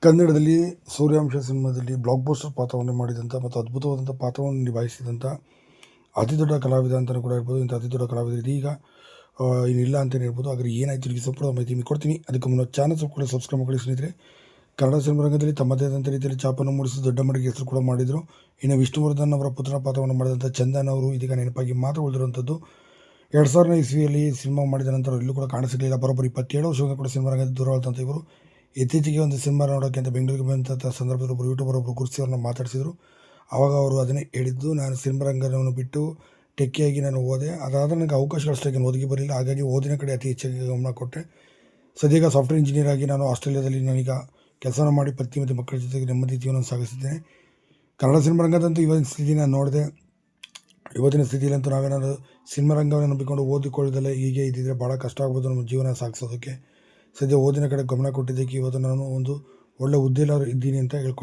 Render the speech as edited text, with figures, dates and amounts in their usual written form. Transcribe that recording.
ಕನ್ನಡದಲ್ಲಿ ಸೂರ್ಯವಂಶ ಸಿನಿಮಾದಲ್ಲಿ block buster ಪಾತ್ರವನ್ನು ಮಾಡಿದಂಥ ಮತ್ತು ಅದ್ಭುತವಾದಂಥ ಪಾತ್ರವನ್ನು ನಿಭಾಯಿಸಿದಂಥ ಅತಿ ದೊಡ್ಡ ಕಲಾವಿದ ಅಂತಲೂ ಕೂಡ ಹೇಳ್ಬೋದು. ಇಂಥ ಅತಿ ದೊಡ್ಡ ಕಲಾವಿದರು ಇದೀಗ ಇನ್ನಿಲ್ಲ ಅಂತಲೇ ಹೇಳ್ಬೋದು. ಹಾಗಾದ್ರೆ ಏನಾಯಿತು ಇದಕ್ಕೆ ಸಂಪೂರ್ಣ ಮಾಹಿತಿ ಕೊಡ್ತೀನಿ. ಅದಕ್ಕೆ ಮುನ್ನ ಚಾನಲ್ ಕೂಡ ಸಬ್ಸ್ಕ್ರೈಬ್ ಮಾಡಿ ಸ್ನೇಹಿತರೆ. ಕನ್ನಡ ಸಿನಿಮಾ ರಂಗದಲ್ಲಿ ತಮ್ಮದೇ ಆದಂಥ ರೀತಿಯಲ್ಲಿ ಛಾಪನ್ನು ಮೂಡಿಸಿ ದೊಡ್ಡ ಮಟ್ಟಿಗೆ ಹೆಸರು ಕೂಡ ಮಾಡಿದರು. ಇನ್ನು ವಿಷ್ಣುವರ್ಧನ್ ಅವರ ಪುತ್ರನ ಪಾತ್ರವನ್ನು ಮಾಡಿದಂಥ ಚಂದನ್ ಅವರು ಇದೀಗ ನೆನಪಾಗಿ ಮಾತ್ರ ಉಳಿದಿರುವಂಥದ್ದು. 2000ನೇ ಇಸ್ವಿಯಲ್ಲಿ ಸಿನಿಮಾ ಮಾಡಿದ ನಂತರ ಎಲ್ಲೂ ಕೂಡ ಕಾಣಿಸಿರಲಿಲ್ಲ. ಬರೋಬ್ಬರಿ 27 ವರ್ಷದಿಂದ ಕೂಡ ಸಿನಿಮಾ ರಂಗದಲ್ಲಿ ದೂರವಾದಂಥ ಇವರು ಇತ್ತೀಚೆಗೆ ಒಂದು ಸಿನಿಮಾ ನೋಡೋಕ್ಕೆ ಅಂತ ಬೆಂಗಳೂರಿಗೆ ಬಂದಂಥ ಸಂದರ್ಭದಲ್ಲಿ ಒಬ್ಬರು ಯೂಟ್ಯೂಬರ್ ಒಬ್ಬರು ಗುರುಸಿ ಅವ್ರನ್ನ ಮಾತಾಡಿಸಿದರು. ಆವಾಗ ಅವರು ಅದನ್ನೇ ಹೇಳಿದ್ದು, ನಾನು ಸಿನಿಮಾ ರಂಗವನ್ನು ಬಿಟ್ಟು ಟೆಕ್ಕಿಯಾಗಿ ನಾನು ಹೋದೆ. ಅದಾದ ನನಗೆ ಅವಕಾಶಗಳಷ್ಟಾಗಿ ಓದಿಗೆ ಬರಲಿಲ್ಲ. ಹಾಗಾಗಿ ಓದಿನ ಕಡೆ ಅತಿ ಹೆಚ್ಚಾಗಿ ಗಮನ ಕೊಟ್ಟೆ. ಸದ್ಯೀಗ ಸಾಫ್ಟ್ವೇರ್ ಇಂಜಿನಿಯರ್ ಆಗಿ ನಾನು ಆಸ್ಟ್ರೇಲಿಯಾದಲ್ಲಿ ನಾನೀಗ ಕೆಲಸವನ್ನು ಮಾಡಿ ಪತ್ನಿ ಮತ್ತು ಮಕ್ಕಳ ಜೊತೆಗೆ ನೆಮ್ಮದಿ ಜೀವನ ಸಾಗಿಸಿದ್ದೇನೆ. ಕನ್ನಡ ಸಿನಿಮಾ ರಂಗದಂತೂ ಇವತ್ತಿನ ಸ್ಥಿತಿ ನಾನು ನೋಡಿದೆ. ಇವತ್ತಿನ ಸ್ಥಿತಿಯಲ್ಲಂತೂ ನಾವೇನಾದರೂ ಸಿನಿಮಾ ರಂಗವನ್ನು ನಂಬಿಕೊಂಡು ಓದಿಕೊಳ್ಳೋದಲ್ಲೇ ಹೀಗೆ ಇದ್ದಿದ್ರೆ ಭಾಳ ಕಷ್ಟ ಆಗ್ಬೋದು ನಮ್ಮ ಜೀವನ ಸಾಗಿಸೋದಕ್ಕೆ. ಸದ್ಯ ಓದಿನ ಕಡೆ ಗಮನ ಕೊಟ್ಟಿದ್ದಕ್ಕೆ ಇವತ್ತು ನಾನು ಒಂದು ಒಳ್ಳೆ ಹುದ್ದೆಯಲ್ಲಿ ಇದ್ದೀನಿ ಅಂತ ಹೇಳ್ಕೊಂಡು